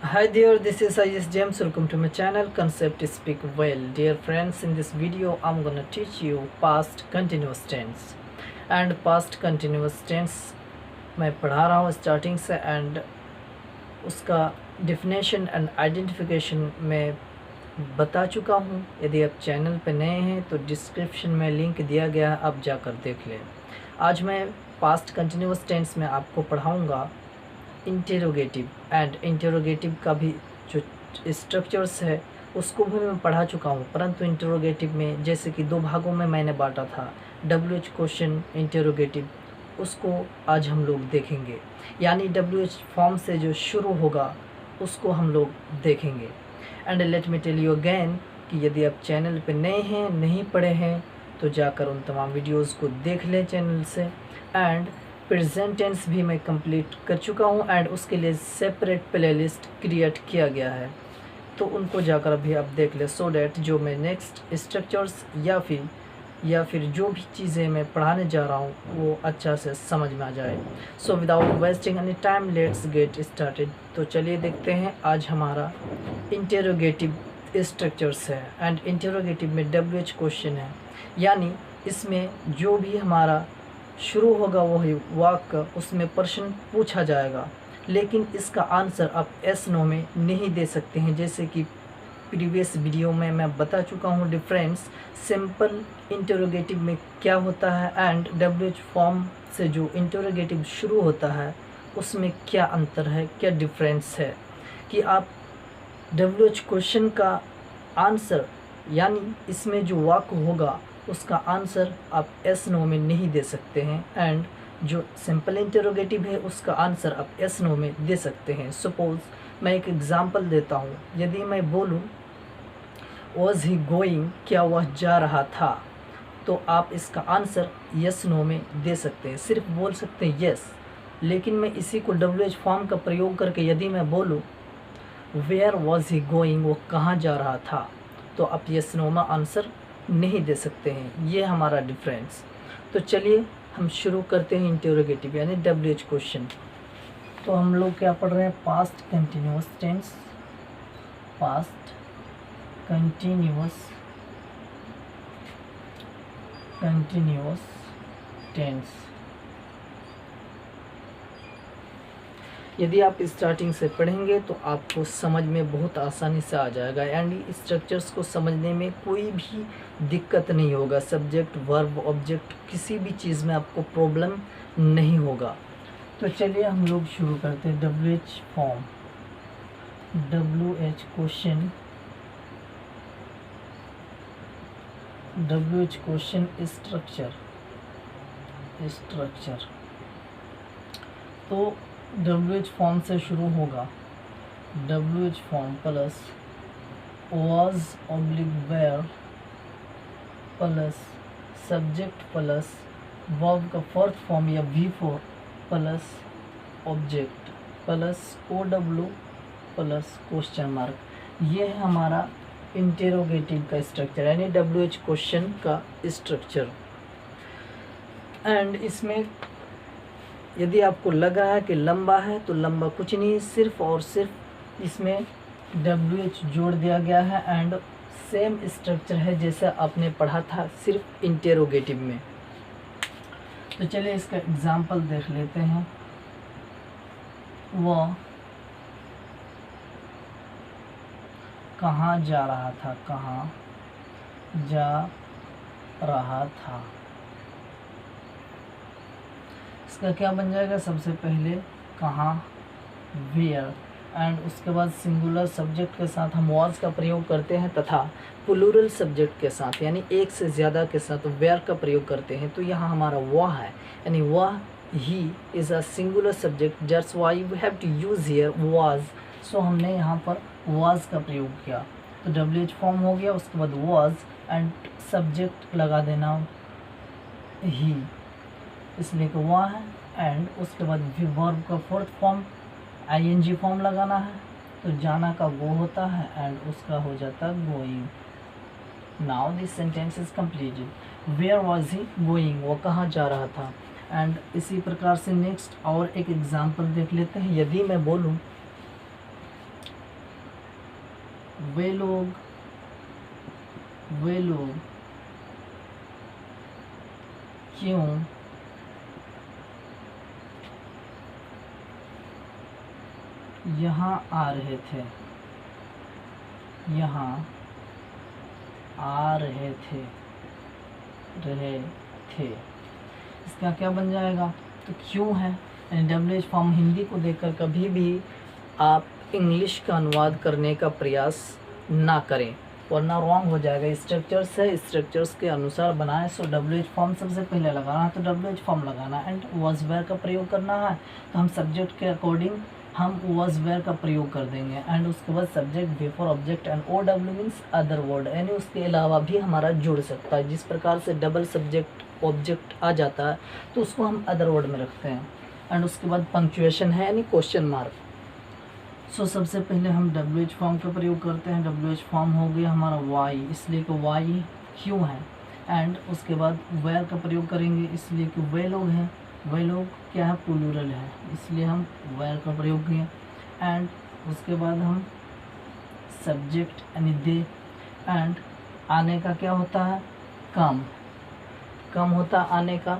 Hi there, this is IS James. Welcome to my channel Concept Speak Well. Dear friends, in this video I'm gonna teach you past continuous tense. And past continuous tense मैं पढ़ा रहा हूँ starting से and उसका definition and identification मैं बता चुका हूँ। यदि आप चैनल पे नए हैं तो डिस्क्रिप्शन में लिंक दिया गया है, आप जाकर देख लें। आज मैं पास्ट कंटिन्यूस टेंस में आपको पढ़ाऊँगा इंटेरोगेटिव एंड इंटेरोगेटिव का भी जो स्ट्रक्चर्स है उसको भी मैं पढ़ा चुका हूँ, परंतु इंटेरोगेटिव में जैसे कि दो भागों में मैंने बांटा था, WH क्वेश्चन इंटेरोगेटिव, उसको आज हम लोग देखेंगे। यानी WH फॉर्म से जो शुरू होगा उसको हम लोग देखेंगे। And let me tell you again कि यदि आप चैनल पे नए हैं, नहीं पढ़े हैं, तो जाकर उन तमाम वीडियोस को देख लें चैनल से। एंड प्रेजेंट टेंस भी मैं कंप्लीट कर चुका हूँ एंड उसके लिए सेपरेट प्लेलिस्ट क्रिएट किया गया है, तो उनको जाकर अभी आप देख लें, सो डैट जो मैं नेक्स्ट स्ट्रक्चर्स या फिर जो भी चीज़ें मैं पढ़ाने जा रहा हूँ वो अच्छा से समझ में आ जाए। So without wasting any time let's get started. तो चलिए देखते हैं आज हमारा इंटेरोगेटिव स्ट्रक्चर्स है एंड इंटेरोगेटिव में WH क्वेश्चन है, यानी इसमें जो भी हमारा शुरू होगा वही वाक्य, उसमें प्रश्न पूछा जाएगा, लेकिन इसका आंसर आप एस नो में नहीं दे सकते हैं। जैसे कि प्रीवियस वीडियो में मैं बता चुका हूँ डिफरेंस सिंपल इंटरोगेटिव में क्या होता है एंड WH फॉर्म से जो इंटरोगेटिव शुरू होता है उसमें क्या अंतर है, क्या डिफरेंस है, कि आप WH क्वेश्चन का आंसर यानी इसमें जो वाक्य होगा उसका आंसर आप एस नो में नहीं दे सकते हैं, एंड जो सिंपल इंटरोगेटिव है उसका आंसर आप एस नो में दे सकते हैं। सपोज़ मैं एक एग्ज़ाम्पल देता हूँ। यदि मैं बोलूँ वॉज ही गोइंग, क्या वह जा रहा था, तो आप इसका आंसर यस नो में दे सकते हैं, सिर्फ बोल सकते हैं यस। लेकिन मैं इसी को WH फॉर्म का प्रयोग करके यदि मैं बोलूँ वेयर वॉज ही गोइंग, वो कहाँ जा रहा था, तो आप यस नो में आंसर नहीं दे सकते हैं। ये हमारा डिफरेंस। तो चलिए हम शुरू करते हैं इंटरोगेटिव यानी WH क्वेश्चन। तो हम लोग क्या पढ़ रहे हैं, past continuous tense, past continuous tense. यदि आप स्टार्टिंग से पढ़ेंगे तो आपको समझ में बहुत आसानी से आ जाएगा एंड स्ट्रक्चर्स को समझने में कोई भी दिक्कत नहीं होगा। सब्जेक्ट, वर्ब, ऑब्जेक्ट, किसी भी चीज़ में आपको प्रॉब्लम नहीं होगा। तो चलिए हम लोग शुरू करते हैं। WH form, WH question, WH question structure. तो WH फॉर्म से शुरू होगा, WH form plus was oblique where plus subject plus verb का फोर्थ फॉर्म या V4 plus object plus OW plus question mark. ये है हमारा इंटेरोगेटिव का स्ट्रक्चर यानी WH क्वेश्चन का स्ट्रक्चर। एंड इसमें यदि आपको लग रहा है कि लंबा है तो लंबा कुछ नहीं, सिर्फ और सिर्फ इसमें WH जोड़ दिया गया है एंड सेम स्ट्रक्चर है जैसा आपने पढ़ा था सिर्फ इंटेरोगेटिव में। तो चलिए इसका एग्जांपल देख लेते हैं। वह कहाँ जा रहा था, कहाँ जा रहा था, इसका क्या बन जाएगा, सबसे पहले कहाँ, वेयर, एंड उसके बाद सिंगुलर सब्जेक्ट के साथ हम वाज का प्रयोग करते हैं तथा प्लूरल सब्जेक्ट के साथ यानी एक से ज़्यादा के साथ वेयर का प्रयोग करते हैं। तो यहाँ हमारा वह है, यानी वह, he is a singular subject, that's why we have to use here was. So हमने यहाँ पर वाज का प्रयोग किया। तो WH फॉर्म हो गया, उसके बाद वाज एंड सब्जेक्ट लगा देना ही, इसलिए कि वह है, एंड उसके बाद वर्ब का फोर्थ फॉर्म ING फॉर्म लगाना है, तो जाना का गो होता है एंड उसका हो जाता है going. Now this sentence is completed. Where was he going, वो कहाँ जा रहा था। एंड इसी प्रकार से नेक्स्ट और एक एग्जांपल देख लेते हैं। यदि मैं बोलूँ वे लोग क्यों यहाँ आ रहे थे, यहाँ आ रहे थे। इसका क्या बन जाएगा, तो क्यों है। WH फॉर्म हिंदी को देखकर कभी भी आप इंग्लिश का अनुवाद करने का प्रयास ना करें, वरना रॉन्ग हो जाएगा। स्ट्रक्चर्स है, स्ट्रक्चर्स के अनुसार बनाएं। सो WH फॉर्म सबसे पहले लगाना है तो WH फॉर्म लगाना है। एंड वॉज वेयर का प्रयोग करना है तो हम सब्जेक्ट के अकॉर्डिंग हम वॉज वेयर का प्रयोग कर देंगे। एंड उसके बाद subject before object and OW means other word, यानी उसके अलावा भी हमारा जुड़ सकता है। जिस प्रकार से डबल सब्जेक्ट ऑब्जेक्ट आ जाता है तो उसको हम अदर वर्ड में रखते हैं। एंड उसके बाद पंक्चुएशन है यानी क्वेश्चन मार्क। सो सबसे पहले हम WH फॉर्म का प्रयोग करते हैं। WH फॉर्म हो गया हमारा वाई, इसलिए कि वाई क्यों है। एंड उसके बाद वेयर का प्रयोग करेंगे, इसलिए कि वे लोग हैं। वे लोग क्या है, प्लूरल है, इसलिए हम वेयर का प्रयोग किए। एंड उसके बाद हम सब्जेक्ट यानी दे। एंड आने का क्या होता है, कम होता है आने का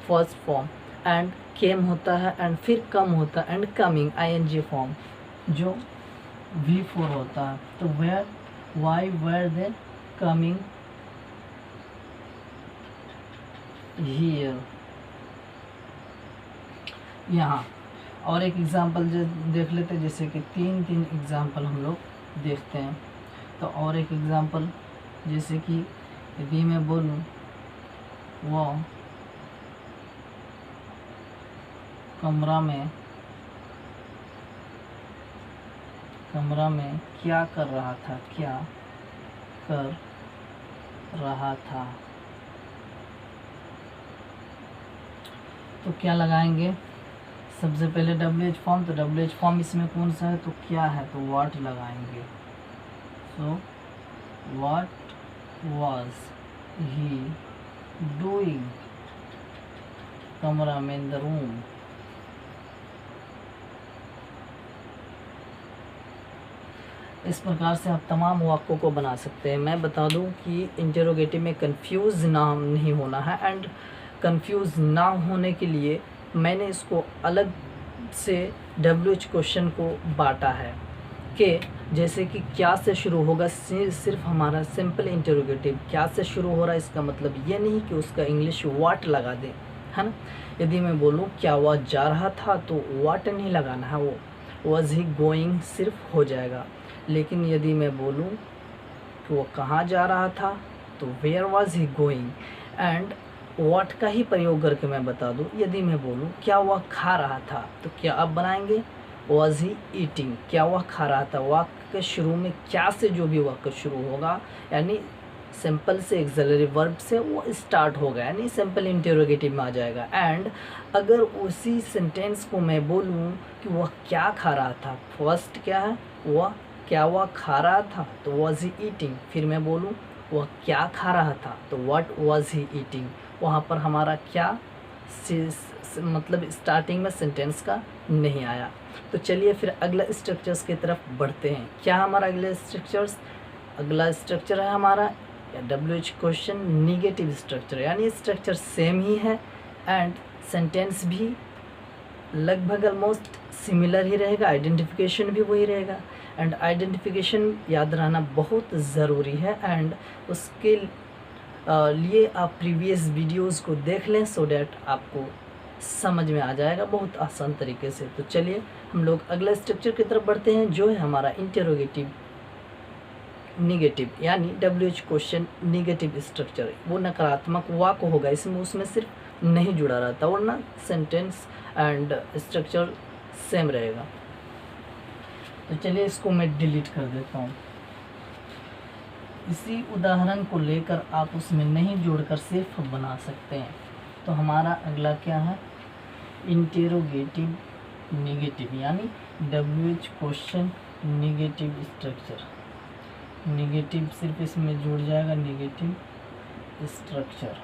फर्स्ट फॉर्म। एंड केम होता है एंड फिर कम होता है एंड कमिंग ING फॉर्म जो V4 होता है। तो where, why, where, then coming here, यहाँ। और एक एग्जांपल जो देख लेते हैं, जैसे कि तीन एग्जांपल हम लोग देखते हैं। तो और एक एग्जांपल जैसे कि यदि मैं बोलूँ वो कमरा में क्या कर रहा था, तो क्या लगाएंगे, सबसे पहले WH फॉर्म। तो WH फॉर्म इसमें कौन सा है, तो क्या है, तो व्हाट लगाएंगे। So what was he doing, कमरा में, इन द रूम। इस प्रकार से आप तमाम वाक्यों को बना सकते हैं। मैं बता दूं कि इंटरोगेटिव में कंफ्यूज नहीं होना है। एंड कंफ्यूज ना होने के लिए मैंने इसको अलग से WH क्वेश्चन को बांटा है कि जैसे कि क्या से शुरू होगा, सिर्फ हमारा सिंपल इंटरोगेटिव क्या से शुरू हो रहा है, इसका मतलब ये नहीं कि उसका इंग्लिश व्हाट लगा दें, है ना। यदि मैं बोलूँ क्या वह जा रहा था तो व्हाट नहीं लगाना है, वो वॉज ही गोइंग सिर्फ हो जाएगा। लेकिन यदि मैं बोलूँ कि वो कहाँ जा रहा था तो where was he going. And what का ही प्रयोग करके मैं बता दूँ, यदि मैं बोलूँ क्या वह खा रहा था तो क्या आप बनाएंगे, वॉज ही ईटिंग। क्या वह खा रहा था, वाक्य के शुरू में क्या से जो भी वाक्य शुरू होगा यानी सिंपल से एक्सिलरी वर्ब से वो स्टार्ट होगा यानी सिंपल इंटरोगेटिव में आ जाएगा। एंड अगर उसी सेंटेंस को मैं बोलूँ कि वह क्या खा रहा था, फर्स्ट क्या है, वह क्या वह खा रहा था तो वॉज ही ईटिंग। फिर मैं बोलूँ वह क्या खा रहा था तो व्हाट वॉज ही ईटिंग। वहाँ पर हमारा क्या मतलब स्टार्टिंग में सेंटेंस का नहीं आया। तो चलिए फिर अगला स्ट्रक्चर्स की तरफ बढ़ते हैं। क्या हमारा अगला स्ट्रक्चर है हमारा WH क्वेश्चन निगेटिव स्ट्रक्चर, यानी स्ट्रक्चर सेम ही है एंड सेंटेंस भी लगभग ऑलमोस्ट सिमिलर ही रहेगा, आइडेंटिफिकेशन भी वही रहेगा। एंड आइडेंटिफिकेशन याद रहना बहुत ज़रूरी है। एंड उसके लिए आप प्रीवियस वीडियोस को देख लें सो डैट आपको समझ में आ जाएगा बहुत आसान तरीके से। तो चलिए हम लोग अगला स्ट्रक्चर की तरफ बढ़ते हैं जो है हमारा इंटरोगेटिव निगेटिव, यानी WH क्वेश्चन निगेटिव स्ट्रक्चर। वो नकारात्मक वाक्य होगा, इसमें उसमें सिर्फ नहीं जुड़ा रहता वरना सेंटेंस एंड स्ट्रक्चर सेम रहेगा। तो चलिए इसको मैं डिलीट कर देता हूँ। इसी उदाहरण को लेकर आप उसमें नहीं जोड़कर सिर्फ बना सकते हैं। तो हमारा अगला क्या है, इंटेरोगेटिव निगेटिव, यानी WH question negative structure. Negative सिर्फ इसमें जुड़ जाएगा, negative structure.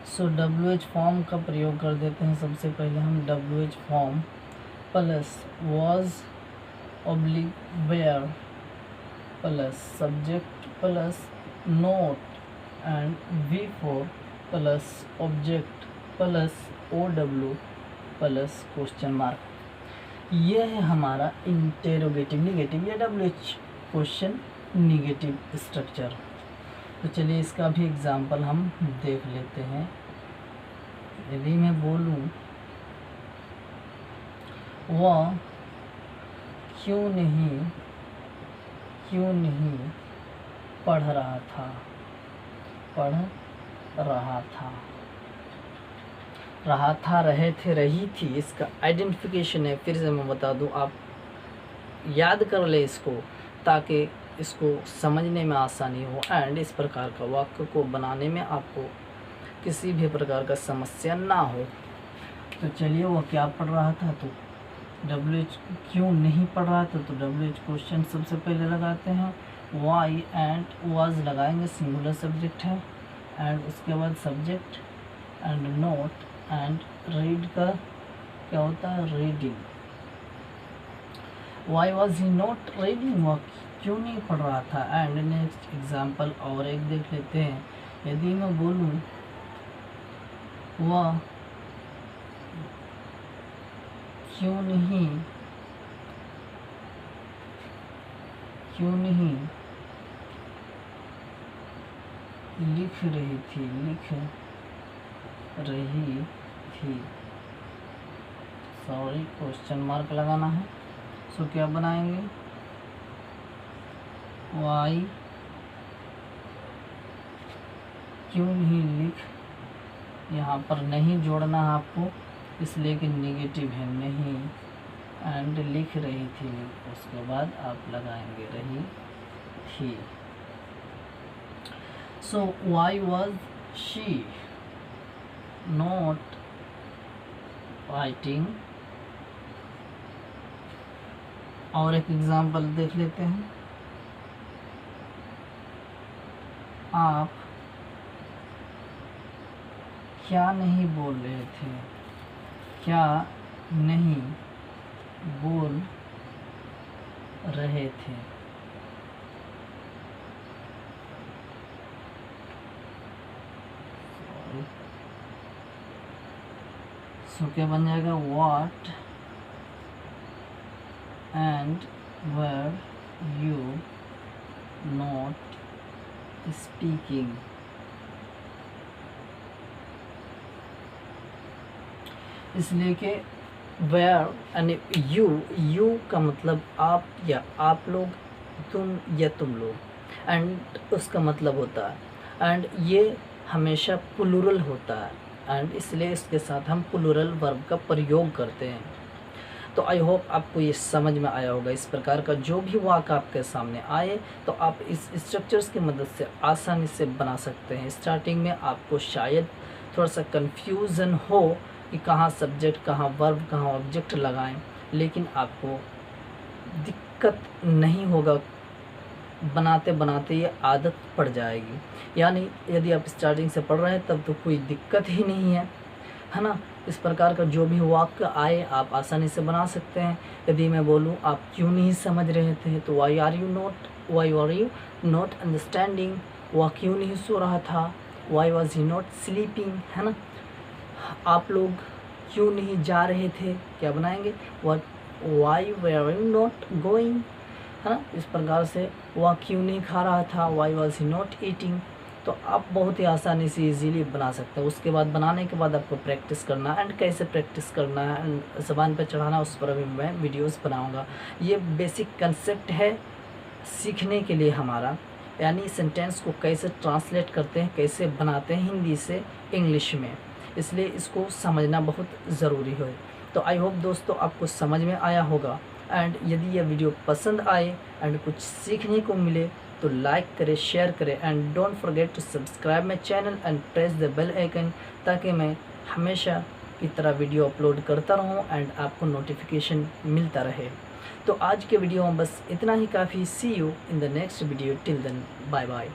So WH form का प्रयोग कर देते हैं। सबसे पहले हम WH form plus was oblique where plus subject plus not and V4 plus object plus OW plus question mark. यह है हमारा इंटेरोगेटिव निगेटिव या WH क्वेश्चन निगेटिव स्ट्रक्चर। तो चलिए इसका भी एग्जाम्पल हम देख लेते हैं। यदि मैं बोलूं वह क्यों नहीं पढ़ रहा था, रहे थे, रही थी, इसका आइडेंटिफिकेशन है। फिर से मैं बता दूं, आप याद कर ले इसको ताकि इसको समझने में आसानी हो एंड इस प्रकार का वाक्य को बनाने में आपको किसी भी प्रकार का समस्या ना हो। तो चलिए वो क्या पढ़ रहा था, तो WH क्यों नहीं पढ़ रहा था, तो WH क्वेश्चन सबसे पहले लगाते हैं। वाई एंड वाज लगाएंगे, सिंगुलर सब्जेक्ट है, एंड उसके बाद subject and note and read का क्या होता है, reading. Y was he not reading, वह क्यों नहीं पढ़ रहा था। एंड नेक्स्ट एग्जाम्पल और एक देख लेते हैं। यदि मैं बोलूँ वह क्यों नहीं लिख रही थी, सॉरी क्वेश्चन मार्क लगाना है। सो क्या बनाएंगे, वाई क्यों नहीं लिख, यहाँ पर नहीं जोड़ना है आपको इसलिए कि निगेटिव है, नहीं, एंड लिख रही थी, उसके बाद आप लगाएंगे रही थी। So why was she not writing. और एक एग्जाम्पल देख लेते हैं। आप क्या नहीं बोल रहे थे, क्या नहीं बोल रहे थे। सो क्या बन जाएगा, what and where you not speaking. इसलिए कि वेयर यानी यू का मतलब आप या आप लोग, तुम या तुम लोग, एंड उसका मतलब होता है एंड ये हमेशा प्लूरल होता है एंड इसलिए इसके साथ हम प्लूरल वर्ब का प्रयोग करते हैं। तो आई होप आपको ये समझ में आया होगा। इस प्रकार का जो भी वाक्य आपके सामने आए तो आप इस स्ट्रक्चर्स की मदद से आसानी से बना सकते हैं। स्टार्टिंग में आपको शायद थोड़ा सा कन्फ्यूज़न हो कि कहाँ सब्जेक्ट, कहाँ वर्ब, कहाँ ऑब्जेक्ट लगाएं, लेकिन आपको दिक्कत नहीं होगा, बनाते बनाते ये आदत पड़ जाएगी। यानी यदि आप स्टार्टिंग से पढ़ रहे हैं तब तो कोई दिक्कत ही नहीं है ना। इस प्रकार का जो भी वाक्य आए आप आसानी से बना सकते हैं। यदि मैं बोलूँ आप क्यों नहीं समझ रहे थे, तो why are you not understanding, वह क्यों नहीं सो रहा था, why was he not sleeping, है ना। आप लोग क्यों नहीं जा रहे थे, क्या बनाएंगे, why were you not going, है ना। इस प्रकार से वह क्यों नहीं खा रहा था, why was he not eating. तो आप बहुत ही आसानी से इजीली बना सकते हैं। उसके बाद बनाने के बाद आपको प्रैक्टिस करना एंड कैसे प्रैक्टिस करना है एंड ज़बान पर चढ़ाना, उस पर भी मैं वीडियोस बनाऊंगा। ये बेसिक कंसेप्ट है सीखने के लिए हमारा, यानी सेंटेंस को कैसे ट्रांसलेट करते हैं, कैसे बनाते हैं हिंदी से इंग्लिश में, इसलिए इसको समझना बहुत ज़रूरी है। तो आई होप दोस्तों आपको समझ में आया होगा एंड यदि यह वीडियो पसंद आए एंड कुछ सीखने को मिले तो लाइक करें, शेयर करें and don't forget to subscribe my channel and press the bell icon, ताकि मैं हमेशा की तरह वीडियो अपलोड करता रहूं एंड आपको नोटिफिकेशन मिलता रहे। तो आज के वीडियो में बस इतना ही काफ़ी। See you in the next video, till then bye bye.